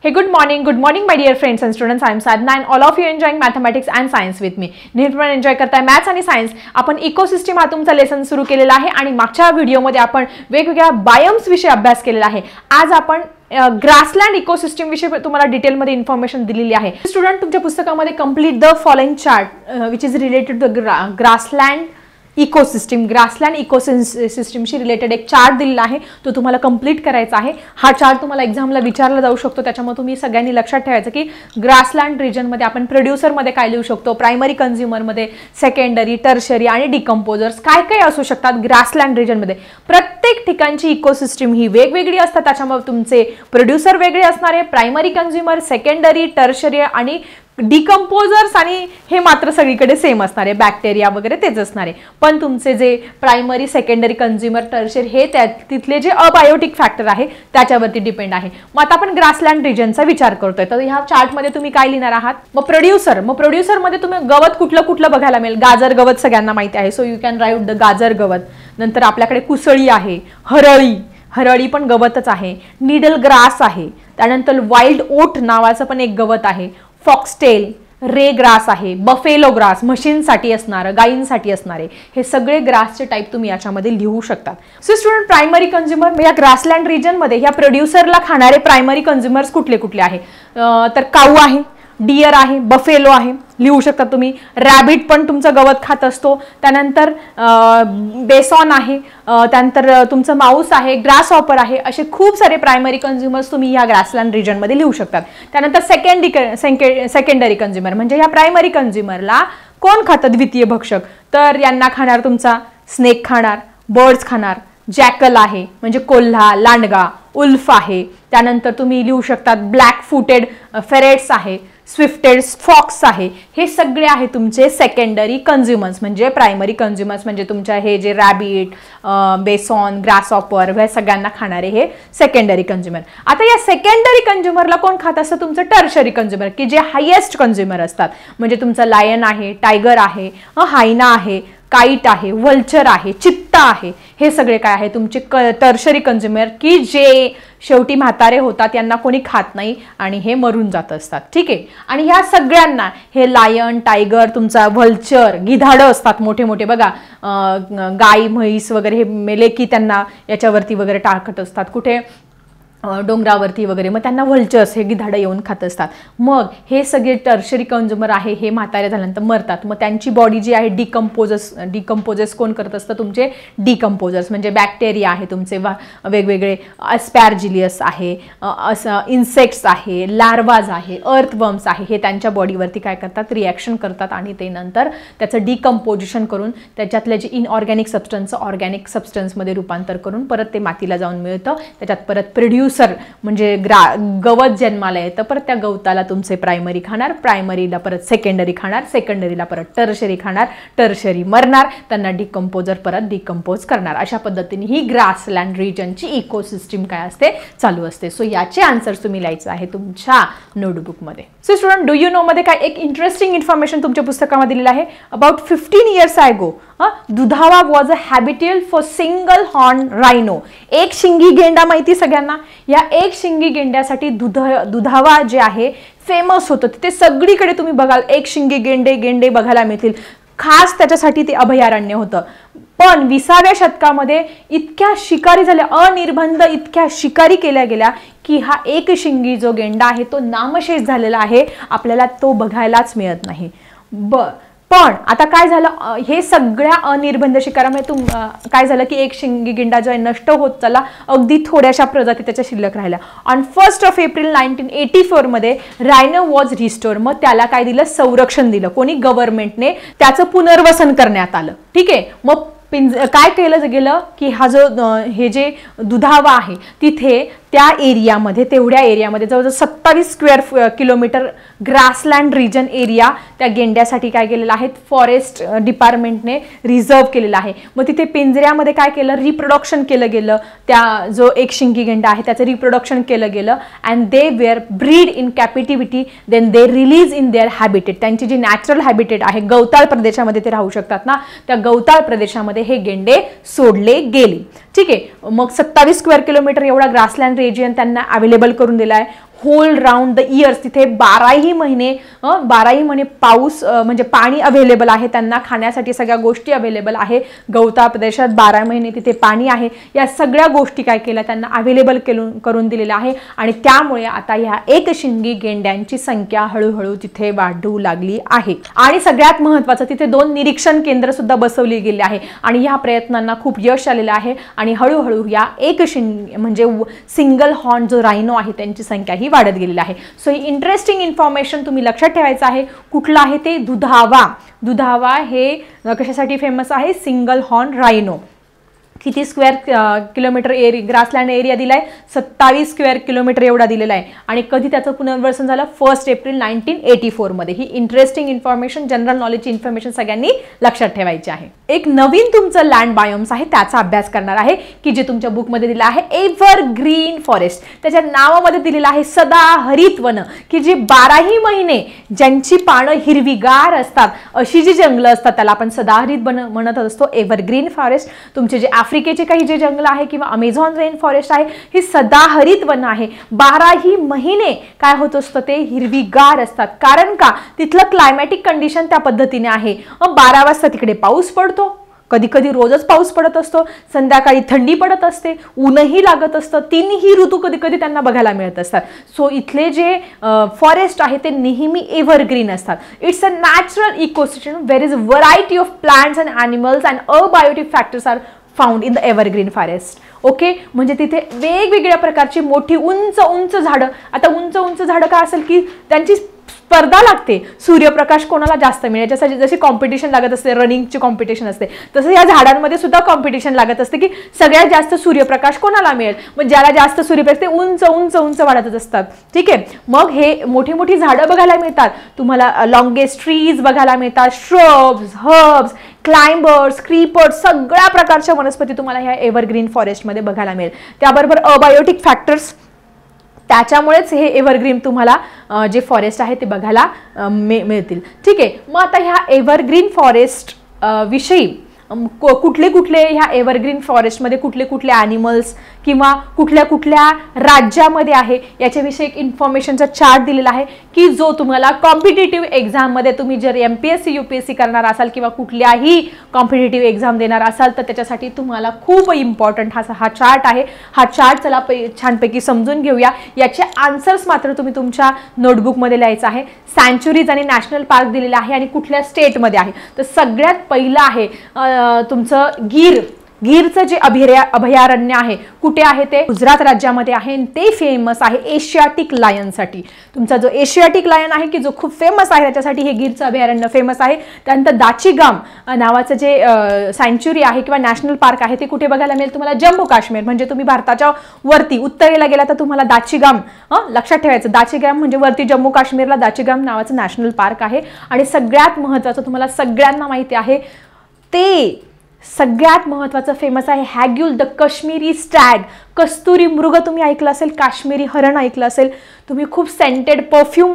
Hey, good morning my dear friends and students. I am Sadhna and all of you enjoying mathematics and science with me. नेहमीप्रमाणे enjoy करताय maths आणि science. आपण ecosystem हा तुमचा lesson सुरू केलेला आहे आणि मागच्या व्हिडिओमध्ये आपण वेगवेगळ्या बायोम्स विषयी अभ्यास केलेला आहे. आज आपण ग्रासलँड इकोसिस्टम विषयी तुम्हाला डिटेलमध्ये इन्फॉर्मेशन दिलेली आहे. स्टुडंट, तुमच्या पुस्तकामध्ये complete the following chart which is related to grassland ecosystem, grassland इकोसिस्टमशी रिलेटेड एक चार्ट दिलेला आहे, तो तुम्हाला कंप्लीट करायचा आहे. हा चार्ट तुम्हाला एक्झामला विचारला जाऊ शकतो, त्याच्यामुळे तुम्ही सगळ्यांनी लक्षात ठेवायचं की ग्रासलँड रिजनमध्ये आपण प्रोड्युसरमध्ये काय लिहू शकतो, प्रायमरी कंझ्युमरमध्ये, सेकंडरी, टर्शरी आणि डिकम्पोजर्स काय काय असू शकतात ग्रासलँड रिजनमध्ये. प्रत्येक ठिकाणची इकोसिस्टम ही वेगवेगळी असतात, त्याच्यामुळे तुमचे प्रोड्युसर वेगळे असणार आहे, प्रायमरी कंझ्युमर, सेकंडरी, टर्शरी आणि डिकम्पोजर्स आणि हे मात्र सगळीकडे सेम असणार आहे, बॅक्टेरिया वगैरे तेच असणार आहे. पण तुमचे जे प्रायमरी, सेकंडरी, कंझ्युमर, टर्शरी हे तिथले जे अबायोटिक फॅक्टर आहे त्याच्यावरती डिपेंड आहे. मग आता आपण ग्रासलँड रिजनचा विचार करतोय, तर ह्या चार्टमध्ये तुम्ही काय लिहिणार आहात. मग प्रोड्युसरमध्ये तुम्ही गवत कुठलं कुठलं बघायला मिळेल. गाजर गवत सगळ्यांना माहिती आहे, so you can write the गाजर गवत. नंतर आपल्याकडे कुसळी आहे, हरळी पण गवतच आहे, निडल ग्रास आहे, त्यानंतर वाईल्ड ओट नावाचं पण एक गवत आहे, फॉक्सटेल, रे ग्रास आहे, बफेलो ग्रास म्हशींसाठी असणारं, गायींसाठी असणारे, हे सगळे ग्रासचे टाईप तुम्ही याच्यामध्ये लिहू शकतात. सो स्टुडंट, प्रायमरी कंझ्युमर या ग्रासलँड रिजनमध्ये या प्रोड्युसरला खाणारे प्रायमरी कंझ्युमर्स कुठले कुठले आहे, तर काऊ आहे, डियर आहे, बफेलो आहे, लिहू शकता तुम्ही. रॅबिट पण तुमचं गवत खात असतो. त्यानंतर बेसॉन आहे, त्यानंतर तुमचं माऊस आहे, ग्रास हॉपर आहे, असे खूप सारे प्रायमरी कंझ्युमर्स तुम्ही या ग्रासलँड रिजनमध्ये लिहू शकतात. त्यानंतर सेकंडरी कंझ्युमर म्हणजे या प्रायमरी कंझ्युमरला कोण खातं, द्वितीय भक्षक, तर यांना खाणार तुमचा स्नेक खाणार, बर्ड्स खाणार, जॅकल आहे म्हणजे कोल्हा, लांडगा, उल्फ आहे. त्यानंतर तुम्ही लिहू शकतात ब्लॅक फुटेड फेरेट्स आहे, स्विफ्टेड फॉक्स आहे. हे सगळे आहे तुमचे सेकंडरी कंझ्युमर्स. म्हणजे प्रायमरी कंझ्युमर्स म्हणजे तुमच्या हे जे रॅबिट, बेसॉन, ग्रासहॉपर हे सगळ्यांना खाणारे हे सेकंडरी कंझ्युमर. आता या सेकंडरी कंझ्युमरला कोण खात असतं, तुमचं टर्शरी कंझ्युमर की जे हायेस्ट कंझ्युमर असतात. म्हणजे तुमचं लायन आहे, टायगर आहे, हायना आहे, काईट आहे, व्हल्चर आहे, चित्ता आहे, हे सगळे काय आहे तुमचे टर्शरी कंझ्युमर की जे शेवटी म्हातारे होतात, यांना कोणी खात नाही आणि हे मरून जात असतात. ठीक आहे. आणि ह्या सगळ्यांना हे लायन, टायगर, तुमचा व्हल्चर, गिधाडं असतात मोठे मोठे बघा, गाय, म्हैस वगैरे हे मेले की त्यांना याच्यावरती वगैरे टाकत असतात, कुठे डोंगरावरती वगैरे, मग त्यांना व्हल्चर्स हे गिधाडं येऊन खात असतात. मग हे सगळे टर्शरी कंझ्युमर आहे, हे म्हातारे झाल्यानंतर मरतात. मग त्यांची बॉडी जी आहे डिकम्पोजर्स कोण करत असतं, तुमचे डिकम्पोजर्स म्हणजे बॅक्टेरिया आहे तुमचे वेगवेगळे, अस्पॅर्जिलियस आहे, इन्सेक्ट्स आहे, लार्वाज आहे, अर्थवर्म्स आहे, हे त्यांच्या बॉडीवरती काय करतात, रिॲक्शन करतात आणि ते नंतर त्याचं डिकम्पोजिशन करून त्याच्यातले जे इनऑर्गॅनिक सबस्टन्स ऑर्गॅनिक सबस्टन्समध्ये रूपांतर करून परत ते मातीला जाऊन मिळतं. त्याच्यात परत प्रोड्यूसर म्हणजे गवत जन्माला येतं. परत त्या गवताला तुमचे प्रायमरी खाणार, प्रायमरीला परत सेकंडरी खाणार, सेकंडरीला परत टर्शरी खाणार, टर्शरी मरणार, त्यांना डिकम्पोजर परत डिकम्पोज करणार. अशा पद्धतीने ही ग्रासलँड रिजनची इकोसिस्टम काय असते, चालू असते. सो याचे आन्सर्स तुम्ही लिहायचं आहे तुमच्या नोटबुकमध्ये. So student, do you know मध्ये काय एक इंटरेस्टिंग इन्फॉर्मेशन तुमच्या पुस्तकामध्ये दिलेलं आहे. About 15 years ago Dudhwa was a habitel for single horn rhino. एक शिंगी गेंडा माहिती सगळ्यांना. या एक शिंगी गेंड्यासाठी दुधावा जे आहे फेमस होतं. तिथे सगळीकडे तुम्ही बघाल एक शिंगी गेंडे बघायला मिळतील. खास त्याच्यासाठी ते अभयारण्य होतं. पण 20व्या शतकामध्ये इतक्या शिकारी झाल्या, अनिर्बंध इतक्या शिकारी केल्या गेल्या की हा एक शिंगी जो गेंडा आहे तो नामशेष झालेला आहे, आपल्याला तो बघायलाच मिळत नाही. पण आता काय झालं, हे सगळ्या अनिर्बंध शिकारामुळे काय झालं की एक शिंगी गेंडा जो आहे नष्ट होत चालला, अगदी थोड्याशा प्रजाती त्याच्या शिल्लक राहिल्या. ऑन 1 एप्रिल 1984 मध्ये रायनो वॉज रिस्टोर. मग त्याला काय दिलं, संरक्षण दिलं. कोणी, गव्हर्नमेंटने त्याचं पुनर्वसन करण्यात आलं. ठीक आहे. मग काय केलं गेलं की हा जो हे जे दुधावा आहे तिथे त्या एरियामध्ये, तेवढ्या एरियामध्ये जवळजवळ 27 square kilometre grassland region area त्या गेंड्यासाठी काय केलेलं आहे, फॉरेस्ट डिपार्टमेंटने रिझर्व केलेला आहे. मग तिथे पिंजऱ्यामध्ये काय केलं, रिप्रोडक्शन केलं गेलं. त्या जो एक शिंगी गेंडा आहे त्याचं रिप्रोडक्शन केलं गेलं. And they were breed in captivity, then they release in their habitat. त्यांची जी नॅचरल हॅबिटेट आहे, गवताळ प्रदेशामध्ये ते राहू शकतात ना, त्या गवताळ प्रदेशामध्ये हे गेंडे सोडले गेले. ठीक आहे. मग 27 स्क्वेअर किलोमीटर एवढा ग्रासलँड रिजन त्यांना अवेलेबल करून दिला आहे. होल राऊंड द इयर्स तिथे 12ही महिने पाऊस म्हणजे पाणी अवेलेबल आहे, त्यांना खाण्यासाठी सगळ्या गोष्टी अवेलेबल आहे. गवता प्रदेशात 12 महिने तिथे पाणी आहे. या सगळ्या गोष्टी काय केल्या त्यांना अवेलेबल करून दिलेल्या आहे आणि त्यामुळे आता ह्या एकशिंगी गेंड्यांची संख्या हळूहळू तिथे वाढू लागली आहे. आणि सगळ्यात महत्त्वाचं तिथे 2 निरीक्षण केंद्र सुद्धा बसवली गेली आहे आणि ह्या प्रयत्नांना खूप यश आलेलं आहे आणि हळूहळू या एकशिंगी म्हणजे सिंगल हॉर्न जो रायनो आहे त्यांची संख्या ही वाढत गेलेली आहे. सो ही इंटरेस्टिंग इन्फॉर्मेशन तुम्ही लक्षात ठेवायचं आहे. कुठलं आहे ते? दुधावा हे कशासाठी फेमस आहे? Single horn rhino. किती स्क्वेअर किलोमीटर ग्रासलँड एरिया दिलाय? 27 स्क्वेअर किलोमीटर एवढा दिलेला आहे. आणि कधी त्याचं पुनर्वसन झालं? 1 एप्रिल 1984 मध्ये. ही इंटरेस्टिंग इन्फॉर्मेशन, जनरल नॉलेजची इन्फॉर्मेशन सगळ्यांनी लक्षात ठेवायची आहे. एक नवीन तुमचं लँड बायोम्स आहे त्याचा अभ्यास करणार आहे की जे तुमच्या बुकमध्ये दिलं आहे एव्हरग्रीन फॉरेस्ट. त्याच्या नावामध्ये दिलेलं आहे सदाहरित वन, की जी 12ही महिने ज्यांची पानं हिरवीगार असतात अशी जी जंगलं असतात त्याला आपण सदाहरित वन म्हणत असतो, एव्हरग्रीन फॉरेस्ट. तुमचे जे आफ्रिकेचे काही जे जंगल आहे किंवा अमेझॉन रेन फॉरेस्ट आहे ही सदाहरित वन आहे. 12ही महिने काय होत असतं? ते हिरवीगार असतात. कारण का? तिथलं क्लायमॅटिक कंडिशन त्या पद्धतीने आहे. 12 वाजता तिकडे पाऊस पडतो, कधी कधी रोजच पाऊस पडत असतो, संध्याकाळी थंडी पडत असते, ऊनही लागत असतं. तिन्ही ऋतू कधी कधी त्यांना बघायला मिळत असतात. सो इथले जे फॉरेस्ट आहे ते नेहमी एव्हरग्रीन असतात. It's a natural ecosystem where is variety of plants and animals and abiotic factors are found in the evergreen forest. Okay, म्हणजे तिथे वेगवेगळ्या प्रकारची मोठी उंच झाडं. आता उंच झाडं का असेल की त्यांची स्पर्धा लागते. सूर्यप्रकाश कोणाला जास्त मिळेल, याच्यासाठी जशी कॉम्पिटिशन लागत असते, रनिंगची कॉम्पिटिशन असते, तसं या झाडांमध्ये सुद्धा कॉम्पिटिशन लागत असते की सगळ्यात जास्त सूर्यप्रकाश कोणाला मिळेल. मग ज्याला जास्त सूर्यप्रकाश ते उंच वाढतच असतात. ठीक आहे, मग हे मोठी झाडं बघायला मिळतात तुम्हाला. लॉंगेस्ट ट्रीज बघायला मिळतात, श्रब्स, हर्ब्स, क्लाइंबर्स, क्रीपर्स, सगळ्या प्रकारच्या वनस्पती तुम्हाला ह्या एव्हरग्रीन फॉरेस्टमध्ये बघायला मिळेल. त्याबरोबर अबायोटिक फॅक्टर्स, त्याच्यामुळेच हे एव्हरग्रीन तुम्हाला जे फॉरेस्ट आहे ते बघायला मिळतील. ठीक आहे, मग आता ह्या एव्हरग्रीन फॉरेस्ट विषयी कुठले ह्या एव्हरग्रीन फॉरेस्टमध्ये कुठले ॲनिमल्स किंवा कुठल्या राज्यामध्ये आहे याच्याविषयी एक इन्फॉर्मेशनचा चार्ट दिलेला आहे की जो तुम्हाला कॉम्पिटिटिव्ह एक्झाममध्ये तुम्ही जर MPSC UPSC करणार असाल किंवा कुठल्याही कॉम्पिटिटिव्ह एक्झाम देणार असाल तर त्याच्यासाठी तुम्हाला खूप इम्पॉर्टंट हा चार्ट आहे. हा चार्ट चला छानपैकी समजून घेऊया. याचे आन्सर्स मात्र तुम्ही तुमच्या नोटबुकमध्ये लिहायचं आहे. सँच्युरीज आणि नॅशनल पार्क दिलेला आहे आणि कुठल्या स्टेटमध्ये आहे. तर सगळ्यात पहिलं आहे तुमचं गीरचं जे अभयारण्य आहे. कुठे आहे ते? गुजरात राज्यामध्ये आहे. ते फेमस आहे एशियाटिक लायनसाठी. तुमचा जो एशियाटिक लायन आहे की जो खूप फेमस आहे त्याच्यासाठी हे गीरचं अभयारण्य फेमस आहे. त्यानंतर दाचीगाम नावाचं जे सँच्युरी आहे किंवा नॅशनल पार्क आहे ते कुठे बघायला मिळेल तुम्हाला? जम्मू काश्मीर. म्हणजे तुम्ही भारताच्या वरती उत्तरेला गेला तर तुम्हाला दाचीगाम लक्षात ठेवायचं. दाचीगाम म्हणजे वरती जम्मू काश्मीरला दाचीगाम नावाचं नॅशनल पार्क आहे. आणि सगळ्यात महत्त्वाचं तुम्हाला सगळ्यांना माहिती आहे ते सगळ्यात महत्त्वाचं फेमस आहे हॅग्युल द काश्मीरी स्टॅग. कस्तुरी मृग तुम्ही ऐकलं असेल, काश्मीरी हरण ऐकलं असेल तुम्ही. खूप सेंटेड परफ्यूम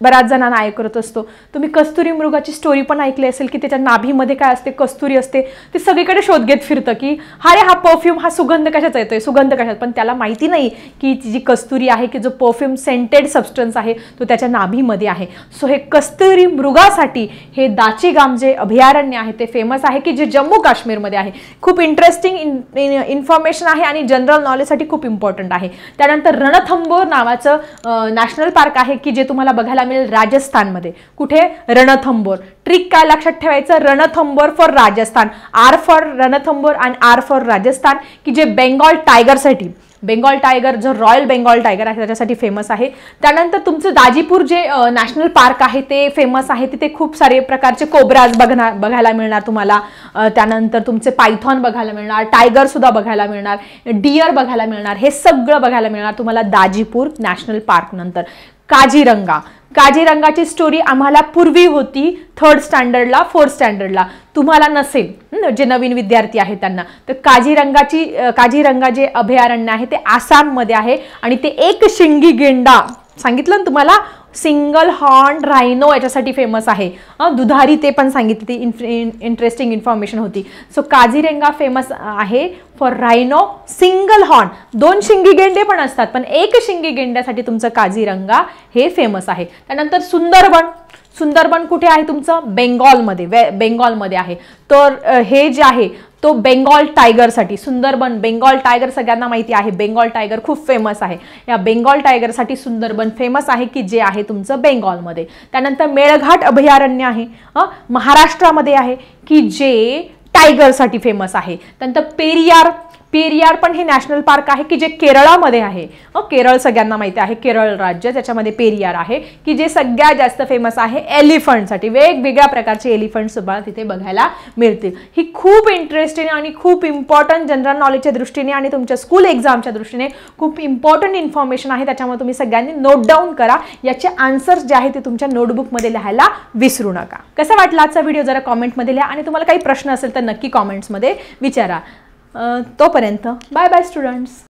बऱ्याच जणांना ऐकत असतो. तुम्ही कस्तुरी मृगाची स्टोरी पण ऐकली असेल की त्याच्या नाभीमध्ये काय असते? कस्तुरी असते. ते सगळीकडे शोध घेत फिरतं की अरे हा परफ्यूम, हा सुगंध कशाचा येतोय, सुगंध कशात. पण त्याला माहिती नाही की जी कस्तुरी आहे की जो परफ्यूम सेंटेड सबस्टन्स आहे तो त्याच्या नाभीमध्ये आहे. सो हे कस्तुरी मृगासाठी हे दाचीगाम जे अभयारण्य आहे ते फेमस आहे की जे जम्मू काश्मीरमध्ये आहे. खूप इंटरेस्टिंग इन्फॉर्मेशन आहे आणि जनरल नॉलेजसाठी खूप इम्पॉर्टंट आहे. त्यानंतर रणथंबोर नावाचं नॅशनल पार्क आहे की जे तुम्हाला बघायला राजस्थानमध्ये. कुठे? रणथंबोर. ट्रिक काय लक्षात ठेवायचं? Ranthambore for Rajasthan. R for Ranthambore आणि R फॉर राजस्थान, की जे बेंगॉल टायगरसाठी, बेंगॉल टायगर जो रॉयल बेंगॉल टायगर आहे त्याच्यासाठी फेमस आहे. त्यानंतर तुमचं दाजीपूर जे नॅशनल पार्क आहे ते फेमस आहे. तिथे खूप सारे प्रकारचे कोब्राज बघायला मिळणार तुम्हाला. त्यानंतर तुमचे पायथॉन बघायला मिळणार, टायगर सुद्धा बघायला मिळणार, डिअर बघायला मिळणार. हे सगळं बघायला मिळणार तुम्हाला दाजीपूर नॅशनल पार्क नंतर. काझीरंगाची स्टोरी आम्हाला पूर्वी होती 3rd स्टँडर्डला 4th स्टँडर्डला. तुम्हाला नसेल, जे नवीन विद्यार्थी आहेत त्यांना. तर काझीरंगा जे अभयारण्य आहे ते आसाममध्ये आहे आणि ते एकशिंगी गेंडा सांगितलं ना तुम्हाला, सिंगल हॉर्न रायनो याच्यासाठी फेमस आहे. दुधारी ते पण सांगितली, ती इंटरेस्टिंग इन्फॉर्मेशन होती. सो काझीरंगा फेमस आहे फॉर रायनो सिंगल हॉर्न. 2 शिंगी गेंडे पण असतात, पण 1 शिंगी गेंड्यासाठी तुमचं काझीरंगा हे फेमस आहे. त्यानंतर सुंदरबन. सुंदरबन कुठे आहे तुमचं? बेंगॉलमध्ये आहे. तर हे जे आहे तो बेंगॉल टायगरसाठी, सुंदरबन बेंगॉल टायगर सगळ्यांना माहिती आहे. बेंगॉल टायगर खूप फेमस आहे. या बेंगॉल टायगरसाठी सुंदरबन फेमस आहे की जे आहे तुमचं बेंगॉलमध्ये. त्यानंतर मेळघाट अभयारण्य आहे, महाराष्ट्रामध्ये आहे की जे टायगरसाठी फेमस आहे. त्यानंतर पेरियार पण हे नॅशनल पार्क आहे की जे केरळामध्ये आहे. केरळ सगळ्यांना माहिती आहे, केरळ राज्य, त्याच्यामध्ये पेरियार आहे की जे सगळ्यात जास्त फेमस आहे एलिफंटसाठी. वेगवेगळ्या प्रकारचे एलिफंट्स तुम्हाला तिथे बघायला मिळतील. ही खूप इंटरेस्टिंग आणि खूप इम्पॉर्टंट जनरल नॉलेजच्या दृष्टीने आणि तुमच्या स्कूल एक्झामच्या दृष्टीने खूप इम्पॉर्टंट इन्फॉर्मेशन आहे. त्याच्यामुळे तुम्ही सगळ्यांनी नोट डाऊन करा. याचे आन्सर्स जे आहे ते तुमच्या नोटबुकमध्ये लिहायला विसरू नका. कसा वाटला आजचा व्हिडिओ जरा कॉमेंटमध्ये लिहा आणि तुम्हाला काही प्रश्न असेल तर नक्की कॉमेंट्समध्ये विचारा. तोपर्यंत बाय बाय स्टुडंट्स.